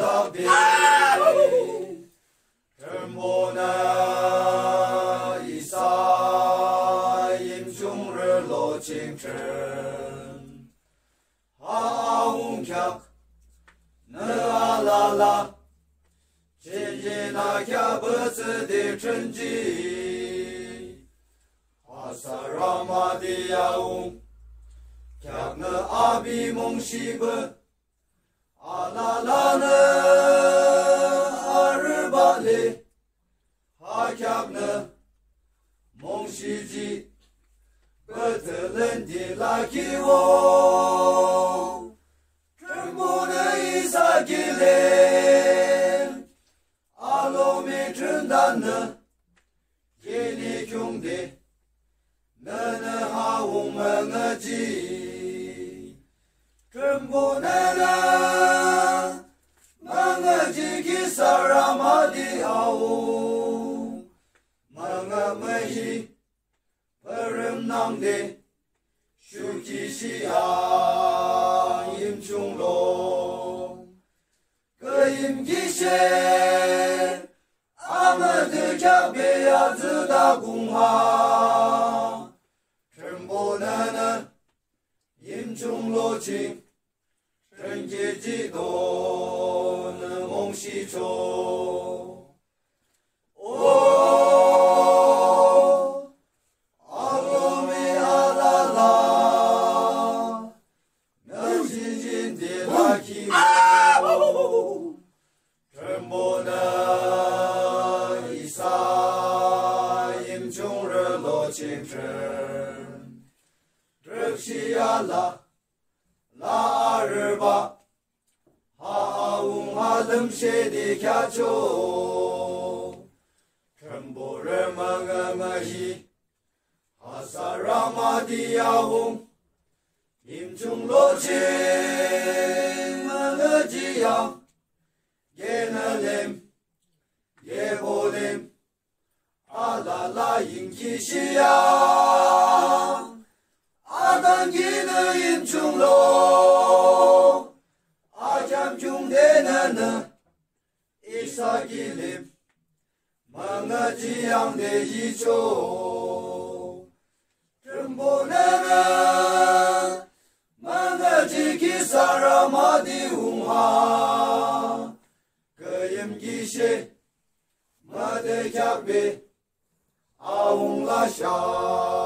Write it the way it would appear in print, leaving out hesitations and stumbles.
特别，真不能一撒英雄日落清晨，啊嗡卡，那啊啦啦，今日那卡不子的成绩，阿萨拉玛的呀嗡。卡那阿比蒙西本，阿拉拉那阿日巴里，阿卡那蒙西吉，不得人的拉基翁，真不能一撒给嘞，阿罗米真单呢，给你兄弟，那哈我们个鸡。真不能啊！忙个几个萨拉玛的好，忙个没西，不人能的，手机西啊，英雄龙，个英吉些，阿们的家别呀子打工哈，真不能啊！英雄罗情。人杰几多能梦西愁，哦，阿罗米阿拉拉，能静静的拉起，真不能一撒英雄日落清晨，这是呀啦。拉日巴，哈嗡哈冷些的卡丘，全部人们个伊，哈萨拉玛的呀嗡，英雄罗情们个吉样，也能领，也不领，阿拉拉英吉西呀。阿甘基的英雄龙，阿将军的男人，伊萨基林，满个吉样的衣袖，真不能啊！满个吉基萨拉玛的文化，个人一些，马的卡贝，阿翁拉夏。